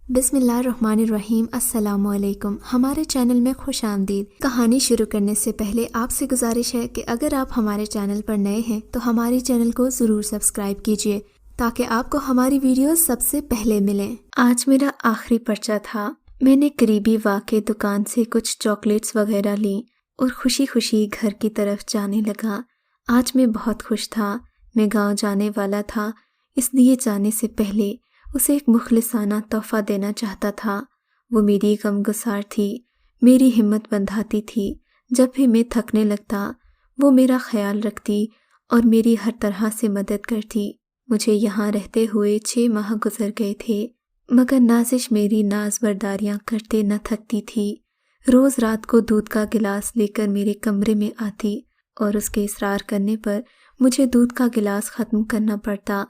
بسم اللہ الرحمن الرحیم۔ السلام علیکم۔ ہمارے چینل میں خوش آمدید۔ کہانی شروع کرنے سے پہلے آپ سے گزارش ہے کہ اگر آپ ہمارے چینل پر نئے ہیں تو ہمارے چینل کو ضرور سبسکرائب کیجیے تاکہ آپ کو ہماری ویڈیوز سب سے پہلے ملیں۔ آج میرا آخری پرچہ تھا۔ میں نے قریبی واقع دکان سے کچھ چاکلیٹس وغیرہ لیں اور خوشی خوشی گھر کی طرف جانے لگا۔ آج میں بہت خوش تھا۔ میں گاؤں جانے والا تھا، اس لیے جانے سے پہلے اسے ایک مخلصانہ تحفہ دینا چاہتا تھا۔ وہ میری غمگسار تھی، میری ہمت بندھاتی تھی۔ جب بھی میں تھکنے لگتا وہ میرا خیال رکھتی اور میری ہر طرح سے مدد کرتی۔ مجھے یہاں رہتے ہوئے 6 ماہ گزر گئے تھے، مگر نازش میری ناز برداریاں کرتے نہ تھکتی تھی۔ روز رات کو دودھ کا گلاس لے کر میرے کمرے میں آتی اور اس کے اصرار کرنے پر مجھے دودھ کا گلاس ختم کرنا پڑتا۔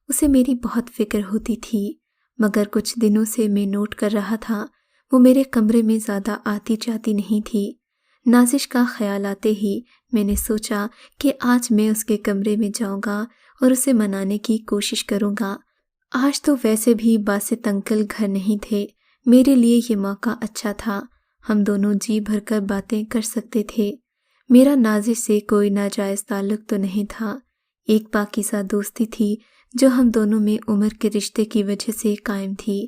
اسے میری بہت فکر ہوتی تھی، مگر کچھ دنوں سے میں نوٹ کر رہا تھا وہ میرے کمرے میں زیادہ آتی جاتی نہیں تھی۔ نازش کا خیال آتے ہی میں نے سوچا کہ آج میں اس کے کمرے میں جاؤں گا اور اسے منانے کی کوشش کروں گا۔ آج تو ویسے بھی باسط انکل گھر نہیں تھے، میرے لیے یہ موقع اچھا تھا۔ ہم دونوں جی بھر کر باتیں کر سکتے تھے۔ میرا نازش سے کوئی ناجائز تعلق تو نہیں تھا، ایک پاکیزہ دوستی تھی جو ہم دونوں میں عمر کے رشتے کی وجہ سے قائم تھی۔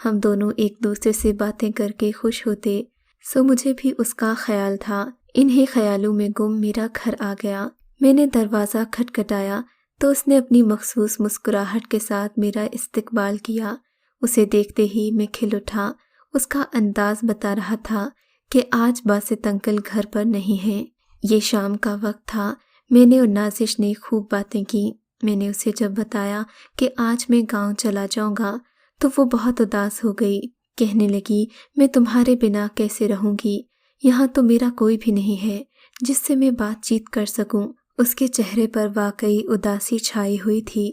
ہم دونوں ایک دوسرے سے باتیں کر کے خوش ہوتے، سو مجھے بھی اس کا خیال تھا۔ انہی خیالوں میں گم میرا گھر آ گیا۔ میں نے دروازہ کھٹکھٹایا تو اس نے اپنی مخصوص مسکراہٹ کے ساتھ میرا استقبال کیا۔ اسے دیکھتے ہی میں کھل اٹھا۔ اس کا انداز بتا رہا تھا کہ آج باسط انکل گھر پر نہیں ہیں۔ یہ شام کا وقت تھا۔ میں نے اور نازش نے خوب باتیں کی۔ میں نے اسے جب بتایا کہ آج میں گاؤں چلا جاؤں گا تو وہ بہت اداس ہو گئی۔ کہنے لگی، میں تمہارے بنا کیسے رہوں گی؟ یہاں تو میرا کوئی بھی نہیں ہے جس سے میں بات چیت کر سکوں۔ اس کے چہرے پر واقعی اداسی چھائی ہوئی تھی۔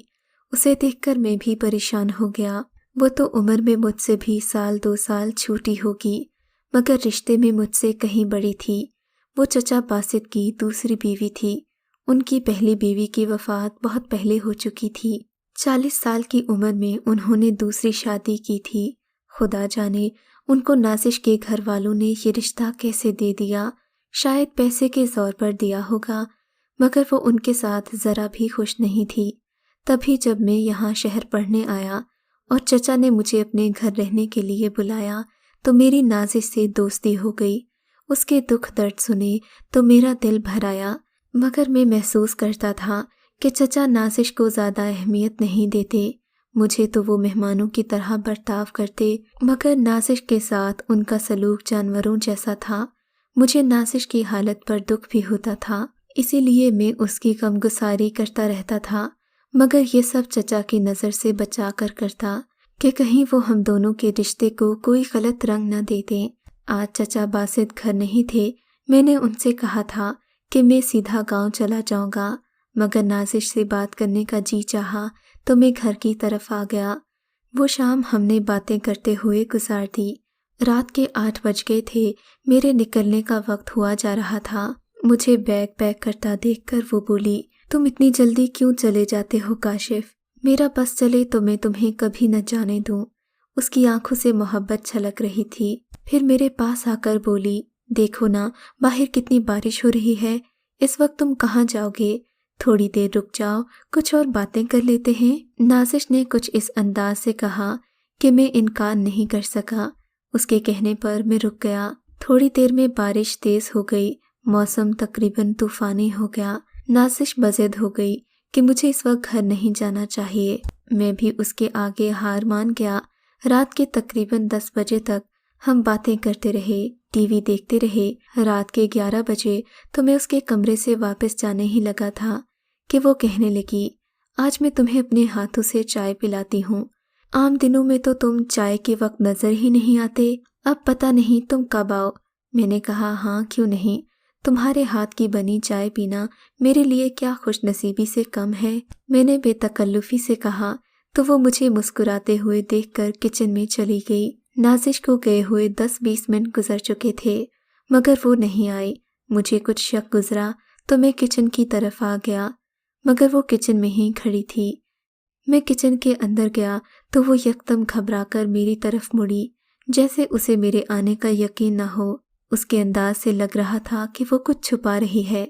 اسے دیکھ کر میں بھی پریشان ہو گیا۔ وہ تو عمر میں مجھ سے بھی 1-2 سال چھوٹی ہوگی، مگر رشتے میں مجھ سے کہیں بڑی تھی۔ وہ چچا باسط کی دوسری بیوی تھی۔ ان کی پہلی بیوی کی وفات بہت پہلے ہو چکی تھی۔ 40 سال کی عمر میں انہوں نے دوسری شادی کی تھی۔ خدا جانے ان کو نازش کے گھر والوں نے یہ رشتہ کیسے دے دیا۔ شاید پیسے کے زور پر دیا ہوگا، مگر وہ ان کے ساتھ ذرا بھی خوش نہیں تھی۔ تبھی جب میں یہاں شہر پڑھنے آیا اور چچا نے مجھے اپنے گھر رہنے کے لیے بلایا تو میری نازش سے دوستی ہو گئی۔ اس کے دکھ درد سنے تو میرا دل بھر آیا، مگر میں محسوس کرتا تھا کہ چچا نازش کو زیادہ اہمیت نہیں دیتے۔ مجھے تو وہ مہمانوں کی طرح برتاؤ کرتے، مگر نازش کے ساتھ ان کا سلوک جانوروں جیسا تھا۔ مجھے نازش کی حالت پر دکھ بھی ہوتا تھا، اسی لیے میں اس کی غمگساری کرتا رہتا تھا، مگر یہ سب چچا کی نظر سے بچا کر کرتا کہ کہیں وہ ہم دونوں کے رشتے کو کوئی غلط رنگ نہ دیتے۔ آج چچا باسط گھر نہیں تھے۔ میں نے ان سے کہا تھا کہ میں سیدھا گاؤں چلا جاؤں گا، مگر نازش سے بات کرنے کا جی چاہا تو میں گھر کی طرف آ گیا۔ وہ شام ہم نے باتیں کرتے ہوئے گزار دی۔ رات کے 8 بج گئے تھے۔ میرے نکلنے کا وقت ہوا جا رہا تھا۔ مجھے بیگ پیک کرتا دیکھ کر وہ بولی، تم اتنی جلدی کیوں چلے جاتے ہو کاشف؟ میرا بس چلے تو میں تمہیں کبھی نہ جانے دوں۔ اس کی آنکھوں سے محبت چھلک رہی تھی۔ پھر میرے پاس آ کر بولی، دیکھو نا باہر کتنی بارش ہو رہی ہے، اس وقت تم کہاں جاؤ گے؟ تھوڑی دیر رک جاؤ، کچھ اور باتیں کر لیتے ہیں۔ نازش نے کچھ اس انداز سے کہا کہ میں انکار نہیں کر سکا۔ اس کے کہنے پر میں رک گیا۔ تھوڑی دیر میں بارش تیز ہو گئی، موسم تقریباً طوفانی ہو گیا۔ نازش بضد ہو گئی کہ مجھے اس وقت گھر نہیں جانا چاہیے۔ میں بھی اس کے آگے ہار مان گیا۔ رات کے تقریباً 10 بجے تک ہم باتیں کرتے رہے، ٹی وی دیکھتے رہے۔ رات کے 11 بجے تو میں اس کے کمرے سے واپس جانے ہی لگا تھا کہ وہ کہنے لگی، آج میں تمہیں اپنے ہاتھوں سے چائے پلاتی ہوں۔ عام دنوں میں تو تم چائے کے وقت نظر ہی نہیں آتے، اب پتہ نہیں تم کب آؤ۔ میں نے کہا، ہاں کیوں نہیں، تمہارے ہاتھ کی بنی چائے پینا میرے لیے کیا خوش نصیبی سے کم ہے۔ میں نے بے تکلفی سے کہا تو وہ مجھے مسکراتے ہوئے دیکھ کر کچن میں چلی گئی۔ نازش کو گئے ہوئے 10-20 منٹ گزر چکے تھے، مگر وہ نہیں آئی۔ مجھے کچھ شک گزرا تو میں کچن کی طرف آ گیا، مگر وہ کچن میں ہی کھڑی تھی۔ میں کچن کے اندر گیا تو وہ یکدم گھبرا کر میری طرف مڑی، جیسے اسے میرے آنے کا یقین نہ ہو۔ اس کے انداز سے لگ رہا تھا کہ وہ کچھ چھپا رہی ہے،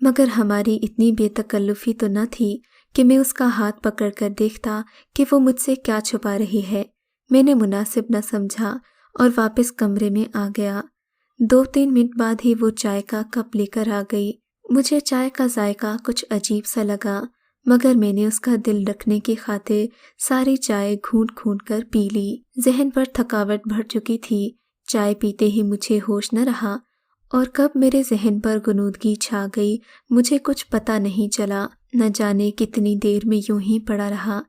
مگر ہماری اتنی بے تکلفی تو نہ تھی کہ میں اس کا ہاتھ پکڑ کر دیکھتا کہ وہ مجھ سے کیا چھپا رہی ہے۔ میں نے مناسب نہ سمجھا اور واپس کمرے میں آ گیا۔ 2-3 منٹ بعد ہی وہ چائے کا کپ لے کر آ گئی۔ مجھے چائے کا ذائقہ کچھ عجیب سا لگا، مگر میں نے اس کا دل رکھنے کی خاطر ساری چائے گھونٹ گھونٹ کر پی لی۔ ذہن پر تھکاوٹ بڑھ چکی تھی، چائے پیتے ہی مجھے ہوش نہ رہا، اور کب میرے ذہن پر غنودگی چھا گئی مجھے کچھ پتہ نہیں چلا۔ نہ جانے کتنی دیر میں یوں ہی پڑا رہا۔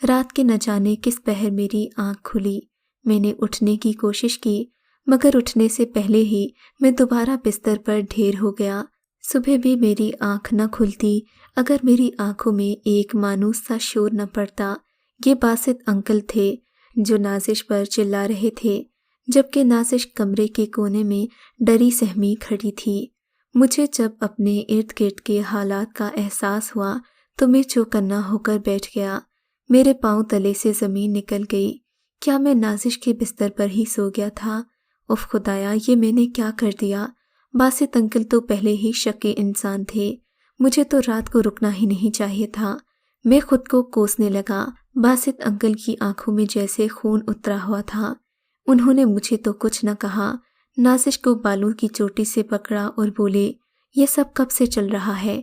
رات کے نہ جانے کس پہر میری آنکھ کھلی۔ میں نے اٹھنے کی کوشش کی، مگر اٹھنے سے پہلے ہی میں دوبارہ بستر پر ڈھیر ہو گیا۔ صبح بھی میری آنکھ نہ کھلتی اگر میری آنکھوں میں ایک مانوس سا شور نہ پڑتا۔ یہ باسط انکل تھے جو نازش پر چلا رہے تھے، جبکہ نازش کمرے کے کونے میں ڈری سہمی کھڑی تھی۔ مجھے جب اپنے ارد گرد کے حالات کا احساس ہوا تو میں چوکنا ہو کر بیٹھ گیا۔ میرے پاؤں تلے سے زمین نکل گئی۔ کیا میں نازش کے بستر پر ہی سو گیا تھا؟ اف خدایا، یہ میں نے کیا کر دیا؟ باسط انکل تو پہلے ہی شکی انسان تھے، مجھے تو رات کو رکنا ہی نہیں چاہیے تھا۔ میں خود کو کوسنے لگا۔ باسط انکل کی آنکھوں میں جیسے خون اترا ہوا تھا۔ انہوں نے مجھے تو کچھ نہ کہا، نازش کو بالوں کی چوٹی سے پکڑا اور بولے، یہ سب کب سے چل رہا ہے؟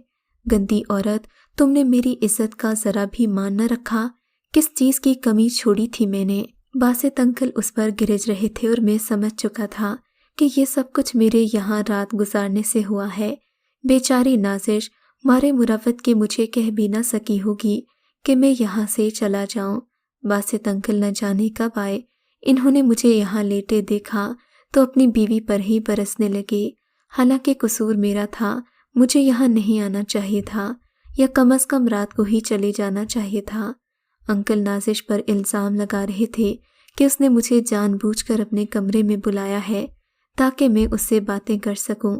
گندی عورت، تم نے میری عزت کا ذرا بھی مان نہ رکھا۔ کس چیز کی کمی چھوڑی تھی میں نے؟ باسط انکل اس پر گرج رہے تھے اور میں سمجھ چکا تھا کہ یہ سب کچھ میرے یہاں رات گزارنے سے ہوا ہے۔ بیچاری نازش مارے مروت کے مجھے کہہ بھی نہ سکی ہوگی کہ میں یہاں سے چلا جاؤں۔ باسط انکل نہ جانے کب آئے، انہوں نے مجھے یہاں لیٹے دیکھا تو اپنی بیوی پر ہی برسنے لگے۔ حالانکہ قصور میرا تھا، مجھے یہاں نہیں آنا چاہیے تھا، یا کم از کم رات کو ہی چلے جانا چاہیے تھا۔ انکل نازش پر الزام لگا رہے تھے کہ اس نے مجھے جان بوجھ کر اپنے کمرے میں بلایا ہے تاکہ میں اس سے باتیں کر سکوں،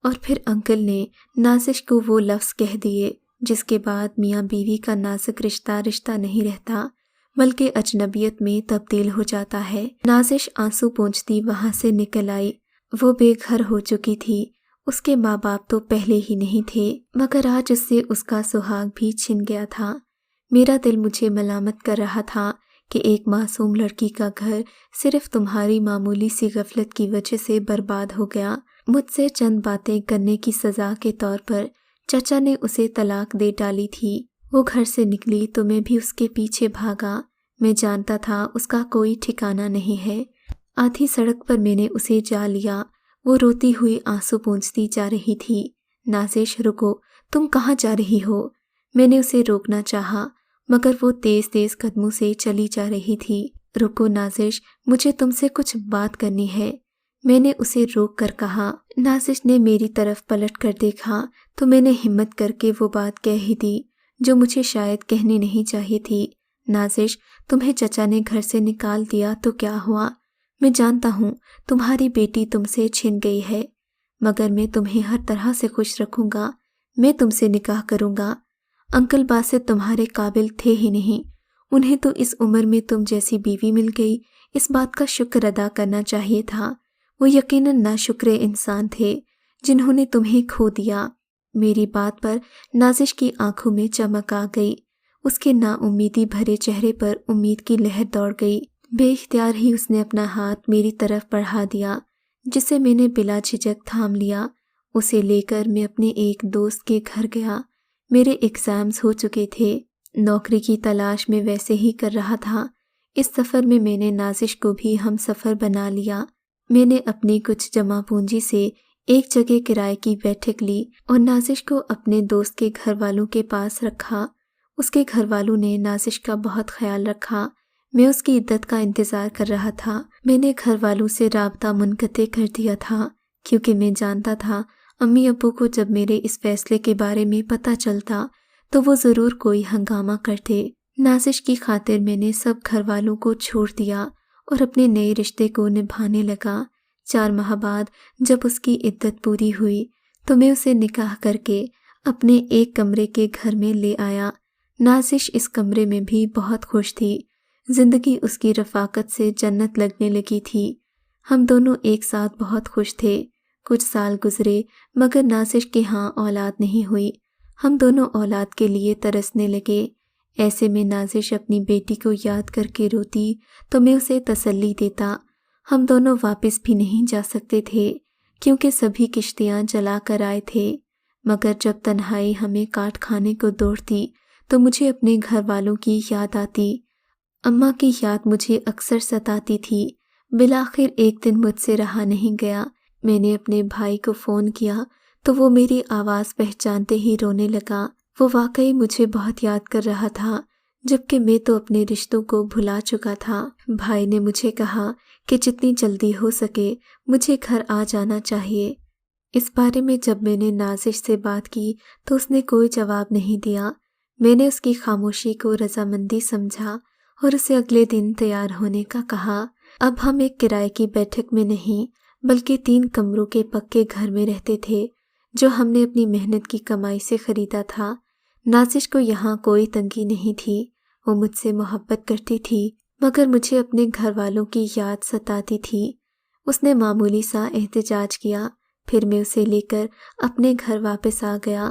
اور پھر انکل نے نازش کو وہ لفظ کہہ دیے جس کے بعد میاں بیوی کا نازک رشتہ نہیں رہتا بلکہ اجنبیت میں تبدیل ہو جاتا ہے۔ نازش آنسو پونچھتی وہاں سے نکل آئی۔ وہ بے گھر ہو چکی تھی، اس کے ماں باپ تو پہلے ہی نہیں تھے، مگر آج اس سے اس کا سہاگ بھی چھن گیا تھا۔ میرا دل مجھے ملامت کر رہا تھا کہ ایک معصوم لڑکی کا گھر صرف تمہاری معمولی سی غفلت کی وجہ سے برباد ہو گیا۔ مجھ سے چند باتیں کرنے کی سزا کے طور پر چچا نے اسے طلاق دے ڈالی تھی۔ وہ گھر سے نکلی تو میں بھی اس کے پیچھے بھاگا۔ میں جانتا تھا اس کا کوئی ٹھکانہ نہیں ہے۔ آدھی سڑک پر میں نے اسے جا لیا۔ وہ روتی ہوئی آنسو پونچھتی جا رہی تھی۔ نازش، رکو، تم کہاں جا رہی ہو؟ میں نے اسے روکنا چاہا، مگر وہ تیز تیز قدموں سے چلی جا رہی تھی۔ رکو نازش، مجھے تم سے کچھ بات کرنی ہے، میں نے اسے روک کر کہا۔ نازش نے میری طرف پلٹ کر دیکھا تو میں نے ہمت کر کے وہ بات کہہ ہی دی جو مجھے شاید کہنی نہیں چاہیے تھی۔ نازش، تمہیں چچا نے گھر سے نکال دیا تو کیا ہوا؟ میں جانتا ہوں تمہاری بیٹی تم سے چھن گئی ہے، مگر میں تمہیں ہر طرح سے خوش رکھوں گا۔ میں تم سے نکاح کروں گا۔ انکل باسط تمہارے قابل تھے ہی نہیں، انہیں تو اس عمر میں تم جیسی بیوی مل گئی، اس بات کا شکر ادا کرنا چاہیے تھا۔ وہ یقیناً ناشکر انسان تھے جنہوں نے تمہیں کھو دیا۔ میری بات پر نازش کی آنکھوں میں چمک آ گئی۔ اس کے نا امیدی بھرے چہرے پر امید کی لہر دوڑ گئی۔ بے اختیار ہی اس نے اپنا ہاتھ میری طرف بڑھا دیا، جسے میں نے بلا جھجک تھام لیا۔ اسے لے کر میں اپنے ایک دوست کے گھر گیا۔ میرے ایگزامز ہو چکے تھے، نوکری کی تلاش میں ویسے ہی کر رہا تھا۔ اس سفر میں نے نازش کو بھی ہم سفر بنا لیا۔ میں نے اپنی کچھ جمع پونجی سے ایک جگہ کرائے کی بیٹھک لی اور نازش کو اپنے دوست کے گھر والوں کے پاس رکھا۔ اس کے گھر والوں نے نازش کا بہت خیال رکھا۔ میں اس کی عدت کا انتظار کر رہا تھا۔ میں نے گھر والوں سے رابطہ منقطع کر دیا تھا کیونکہ میں جانتا تھا امی ابو کو جب میرے اس فیصلے کے بارے میں پتہ چلتا تو وہ ضرور کوئی ہنگامہ کرتے۔ نازش کی خاطر میں نے سب گھر والوں کو چھوڑ دیا اور اپنے نئے رشتے کو نبھانے لگا۔ 4 ماہ بعد جب اس کی عدت پوری ہوئی تو میں اسے نکاح کر کے اپنے ایک کمرے کے گھر میں لے آیا۔ نازش اس کمرے میں بھی بہت خوش تھی۔ زندگی اس کی رفاقت سے جنت لگنے لگی تھی۔ ہم دونوں ایک ساتھ بہت خوش تھے۔ کچھ سال گزرے مگر نازش کے ہاں اولاد نہیں ہوئی۔ ہم دونوں اولاد کے لیے ترسنے لگے۔ ایسے میں نازش اپنی بیٹی کو یاد کر کے روتی تو میں اسے تسلی دیتا۔ ہم دونوں واپس بھی نہیں جا سکتے تھے کیونکہ سبھی کشتیاں جلا کر آئے تھے، مگر جب تنہائی ہمیں کاٹ کھانے کو دوڑتی تو مجھے اپنے گھر والوں کی یاد آتی۔ اماں کی یاد مجھے اکثر ستاتی تھی۔ بالآخر ایک دن مجھ سے رہا نہیں گیا۔ میں نے اپنے بھائی کو فون کیا تو وہ میری آواز پہچانتے ہی رونے لگا۔ وہ واقعی مجھے بہت یاد کر رہا تھا، جبکہ میں تو اپنے رشتوں کو بھلا چکا تھا۔ بھائی نے مجھے کہا کہ جتنی جلدی ہو سکے مجھے گھر آ جانا چاہیے۔ اس بارے میں جب میں نے نازش سے بات کی تو اس نے کوئی جواب نہیں دیا۔ میں نے اس کی خاموشی کو رضامندی سمجھا اور اسے اگلے دن تیار ہونے کا کہا۔ اب ہم ایک کرائے کی بیٹھک میں نہیں بلکہ 3 کمروں کے پکے گھر میں رہتے تھے جو ہم نے اپنی محنت کی کمائی سے خریدا تھا۔ نازش کو یہاں کوئی تنگی نہیں تھی۔ وہ مجھ سے محبت کرتی تھی مگر مجھے اپنے گھر والوں کی یاد ستاتی تھی۔ اس نے معمولی سا احتجاج کیا، پھر میں اسے لے کر اپنے گھر واپس آ گیا۔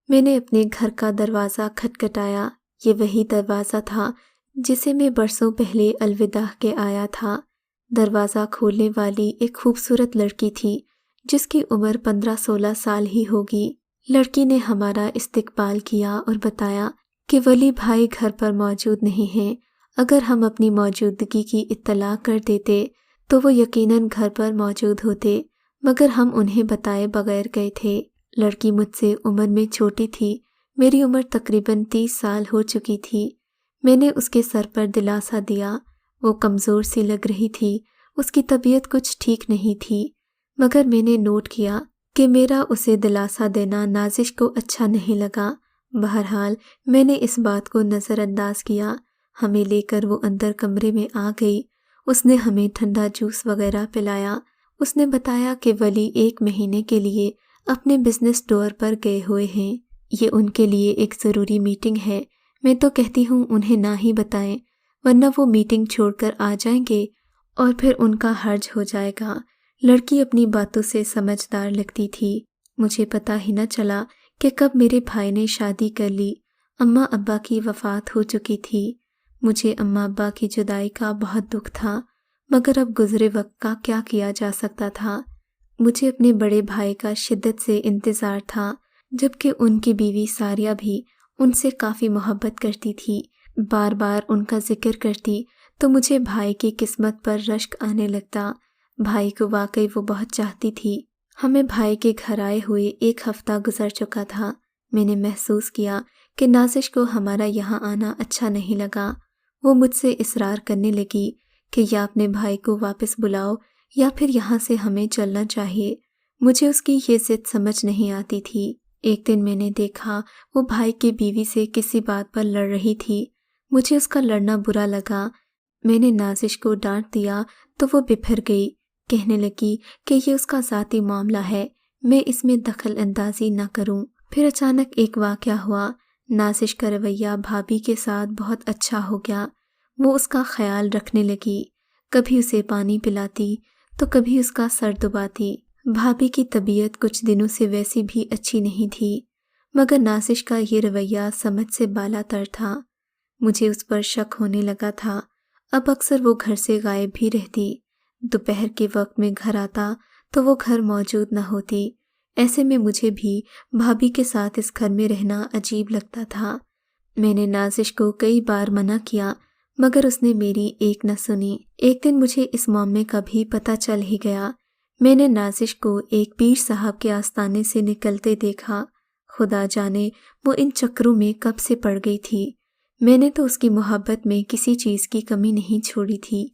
میں نے اپنے گھر کا دروازہ کھٹکھٹایا۔ یہ وہی دروازہ تھا جسے میں برسوں پہلے الوداع کے آیا تھا۔ دروازہ کھولنے والی ایک خوبصورت لڑکی تھی جس کی عمر 15-16 سال ہی ہوگی۔ لڑکی نے ہمارا استقبال کیا اور بتایا کہ ولی بھائی گھر پر موجود نہیں ہیں۔ اگر ہم اپنی موجودگی کی اطلاع کر دیتے تو وہ یقیناً گھر پر موجود ہوتے، مگر ہم انہیں بتائے بغیر گئے تھے۔ لڑکی مجھ سے عمر میں چھوٹی تھی۔ میری عمر تقریباً 30 سال ہو چکی تھی۔ میں نے اس کے سر پر دلاسا دیا۔ وہ کمزور سی لگ رہی تھی۔ اس کی طبیعت کچھ ٹھیک نہیں تھی، مگر میں نے نوٹ کیا کہ میرا اسے دلاسا دینا نازش کو اچھا نہیں لگا۔ بہرحال میں نے اس بات کو نظر انداز کیا۔ ہمیں لے کر وہ اندر کمرے میں آ گئی۔ اس نے ہمیں ٹھنڈا جوس وغیرہ پلایا۔ اس نے بتایا کہ ولی 1 مہینے کے لیے اپنے بزنس ٹور پر گئے ہوئے ہیں۔ یہ ان کے لیے ایک ضروری میٹنگ ہے۔ میں تو کہتی ہوں انہیں نہ ہی بتائیں، ورنہ وہ میٹنگ چھوڑ کر آ جائیں گے اور پھر ان کا حرج ہو جائے گا۔ لڑکی اپنی باتوں سے سمجھدار لگتی تھی۔ مجھے پتہ ہی نہ چلا کہ کب میرے بھائی نے شادی کر لی۔ اماں ابا کی وفات ہو چکی تھی۔ مجھے اماں ابا کی جدائی کا بہت دکھ تھا، مگر اب گزرے وقت کا کیا کیا جا سکتا تھا۔ مجھے اپنے بڑے بھائی کا شدت سے انتظار تھا، جبکہ ان کی بیوی ساریہ بھی ان سے کافی محبت کرتی تھی۔ بار بار ان کا ذکر کرتی تو مجھے بھائی کی قسمت پر رشک آنے لگتا۔ بھائی کو واقعی وہ بہت چاہتی تھی۔ ہمیں بھائی کے گھر آئے ہوئے 1 ہفتہ گزر چکا تھا۔ میں نے محسوس کیا کہ نازش کو ہمارا یہاں آنا اچھا نہیں لگا۔ وہ مجھ سے اصرار کرنے لگی کہ یا اپنے بھائی کو واپس بلاؤ یا پھر یہاں سے ہمیں چلنا چاہیے۔ مجھے اس کی یہ ضد سمجھ نہیں آتی تھی۔ ایک دن میں نے دیکھا وہ بھائی کی بیوی سے کسی بات پر لڑ رہی تھی۔ مجھے اس کا لڑنا برا لگا۔ میں نے نازش کو ڈانٹ دیا تو وہ بپھر گئی، کہنے لگی کہ یہ اس کا ذاتی معاملہ ہے، میں اس میں دخل اندازی نہ کروں۔ پھر اچانک ایک واقعہ ہوا۔ نازش کا رویہ بھابھی کے ساتھ بہت اچھا ہو گیا۔ وہ اس کا خیال رکھنے لگی، کبھی اسے پانی پلاتی تو کبھی اس کا سر دباتی۔ بھابھی کی طبیعت کچھ دنوں سے ویسی بھی اچھی نہیں تھی، مگر نازش کا یہ رویہ سمجھ سے بالا تر تھا۔ مجھے اس پر شک ہونے لگا تھا۔ اب اکثر وہ گھر سے غائب بھی رہتی۔ دوپہر کے وقت میں گھر آتا تو وہ گھر موجود نہ ہوتی۔ ایسے میں مجھے بھی بھابھی کے ساتھ اس گھر میں رہنا عجیب لگتا تھا۔ میں نے نازش کو کئی بار منع کیا، مگر اس نے میری ایک نہ سنی۔ ایک دن مجھے اس معاملے کا بھی پتہ چل ہی گیا۔ میں نے نازش کو ایک پیر صاحب کے آستانے سے نکلتے دیکھا۔ خدا جانے وہ ان چکروں میں کب سے پڑ گئی تھی۔ میں نے تو اس کی محبت میں کسی چیز کی کمی نہیں چھوڑی تھی۔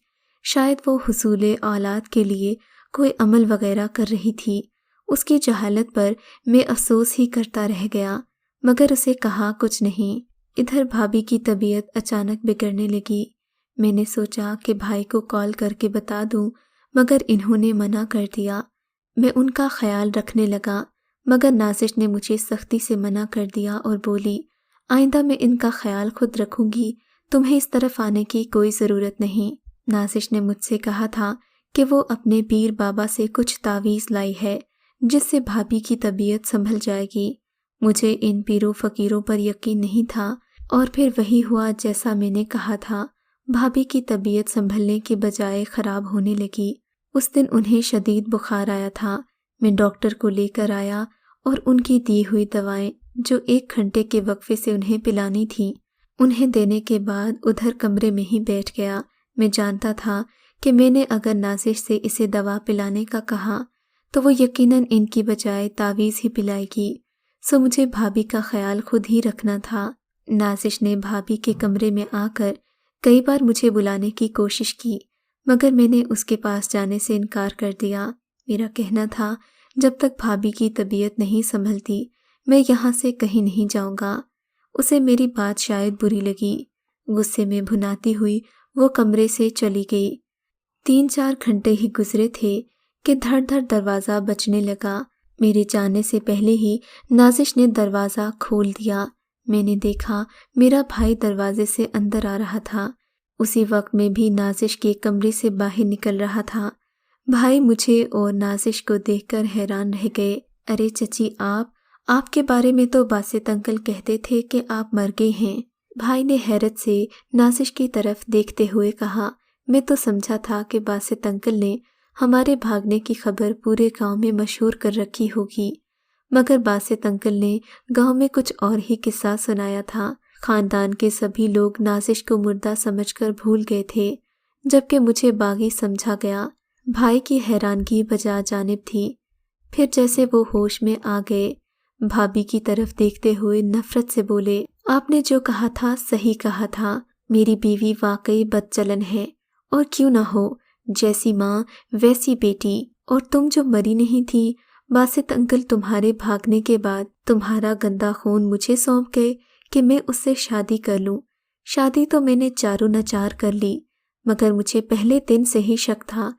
شاید وہ حصول اولاد کے لیے کوئی عمل وغیرہ کر رہی تھی۔ اس کی جہالت پر میں افسوس ہی کرتا رہ گیا، مگر اسے کہا کچھ نہیں۔ ادھر بھابھی کی طبیعت اچانک بگڑنے لگی۔ میں نے سوچا کہ بھائی کو کال کر کے بتا دوں، مگر انہوں نے منع کر دیا۔ میں ان کا خیال رکھنے لگا، مگر نازش نے مجھے سختی سے منع کر دیا اور بولی، آئندہ میں ان کا خیال خود رکھوں گی، تمہیں اس طرف آنے کی کوئی ضرورت نہیں۔ نازش نے مجھ سے کہا تھا کہ وہ اپنے پیر بابا سے کچھ تعویذ لائی ہے جس سے بھابھی کی طبیعت سنبھل جائے گی۔ مجھے ان پیروں فقیروں پر یقین نہیں تھا، اور پھر وہی ہوا جیسا میں نے کہا تھا۔ بھابھی کی طبیعت سنبھلنے کے بجائے خراب ہونے لگی۔ اس دن انہیں شدید بخار آیا تھا۔ میں ڈاکٹر کو لے کر آیا اور ان کی دی ہوئی دوائیں جو 1 گھنٹے کے وقفے سے انہیں پلانی تھیں انہیں دینے کے بعد ادھر کمرے میں ہی بیٹھ گیا۔ میں جانتا تھا کہ میں نے اگر نازش سے اسے دوا پلانے کا کہا تو وہ یقیناً ان کی بجائے تعویذ ہی پلائے گی، سو مجھے بھابھی کا خیال خود ہی رکھنا تھا۔ نازش نے بھابھی کے کمرے میں آ کر کئی بار مجھے بلانے کی کوشش کی، مگر میں نے اس کے پاس جانے سے انکار کر دیا۔ میرا کہنا تھا جب تک بھابھی کی طبیعت نہیں سنبھلتی میں یہاں سے کہیں نہیں جاؤں گا۔ اسے میری بات شاید بری لگی۔ غصے میں بھناتی ہوئی وہ کمرے سے چلی گئی۔ 3-4 گھنٹے ہی گزرے تھے کہ دھڑ دھڑ دروازہ بجنے لگا۔ میرے جانے سے پہلے ہی نازش نے دروازہ کھول دیا۔ میں نے دیکھا میرا بھائی دروازے سے اندر آ رہا تھا۔ اسی وقت میں بھی نازش کے کمرے سے باہر نکل رہا تھا۔ بھائی مجھے اور نازش کو دیکھ کر حیران رہ گئے۔ ارے چچی، آپ کے بارے میں تو باسط انکل کہتے تھے کہ آپ مر گئے ہیں۔ بھائی نے حیرت سے نازش کی طرف دیکھتے ہوئے کہا، میں تو سمجھا تھا کہ باسط انکل نے ہمارے بھاگنے کی خبر پورے گاؤں میں مشہور کر رکھی ہوگی، مگر باسط انکل نے گاؤں میں کچھ اور ہی قصہ سنایا تھا۔ خاندان کے سبھی لوگ نازش کو مردہ سمجھ کر بھول گئے تھے، جبکہ مجھے باغی سمجھا گیا۔ بھائی کی حیرانگی بجا جانب تھی۔ پھر جیسے وہ ہوش میں آ گئے، بھابھی کی طرف دیکھتے ہوئے نفرت سے بولے، آپ نے جو کہا تھا صحیح کہا تھا، میری بیوی واقعی بد چلن ہے، اور کیوں نہ ہو، جیسی ماں ویسی بیٹی، اور تم جو مری نہیں تھی، باسط انکل تمہارے بھاگنے کے بعد تمہارا گندا خون مجھے سونپ گئے کہ میں اس سے شادی کر لوں۔ شادی تو میں نے چاروں ناچار کر لی، مگر مجھے پہلے دن سے ہی شک تھا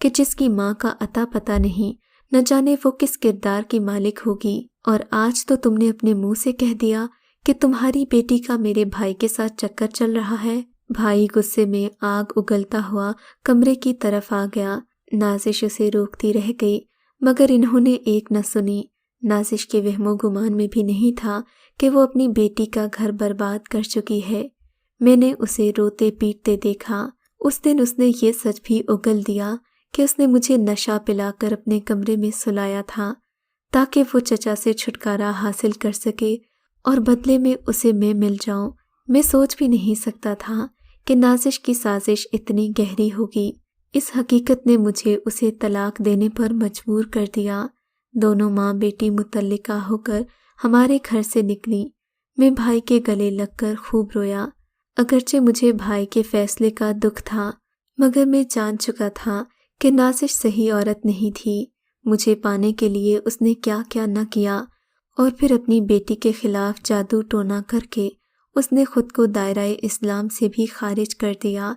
کہ جس کی ماں کا اتا پتہ نہیں، نہ جانے وہ کس کردار کی مالک ہوگی، اور آج تو تم نے اپنے منہ سے کہہ دیا کہ تمہاری بیٹی کا میرے بھائی کے ساتھ چکر چل رہا ہے۔ بھائی غصے میں آگ اگلتا ہوا کمرے کی طرف آ گیا۔ نازش اسے روکتی رہ گئی، مگر انہوں نے ایک نہ سنی۔ نازش کے وہم و گمان میں بھی نہیں تھا کہ وہ اپنی بیٹی کا گھر برباد کر چکی ہے۔ میں نے اسے روتے پیٹتے دیکھا۔ اس دن اس نے یہ سچ بھی اگل دیا کہ اس نے مجھے نشہ پلا کر اپنے کمرے میں سلایا تھا تاکہ وہ چچا سے چھٹکارا حاصل کر سکے اور بدلے میں اسے میں مل جاؤں۔ میں سوچ بھی نہیں سکتا تھا کہ نازش کی سازش اتنی گہری ہوگی۔ اس حقیقت نے مجھے اسے طلاق دینے پر مجبور کر دیا۔ دونوں ماں بیٹی متعلقہ ہو کر ہمارے گھر سے نکلی۔ میں بھائی کے گلے لگ کر خوب رویا۔ اگرچہ مجھے بھائی کے فیصلے کا دکھ تھا، مگر میں جان چکا تھا کہ نازش صحیح عورت نہیں تھی۔ مجھے پانے کے لیے اس نے کیا کیا نہ کیا، اور پھر اپنی بیٹی کے خلاف جادو ٹونا کر کے اس نے خود کو دائرہ اسلام سے بھی خارج کر دیا۔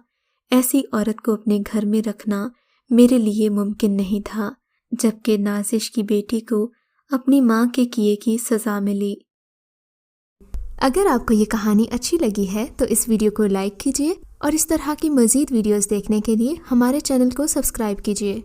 ایسی عورت کو اپنے گھر میں رکھنا میرے لیے ممکن نہیں تھا، جبکہ نازش کی بیٹی کو اپنی ماں کے کیے کی سزا ملی۔ اگر آپ کو یہ کہانی اچھی لگی ہے تو اس ویڈیو کو لائک کیجیے، اور اس طرح کی مزید ویڈیوز دیکھنے کے لیے ہمارے چینل کو سبسکرائب کیجیے۔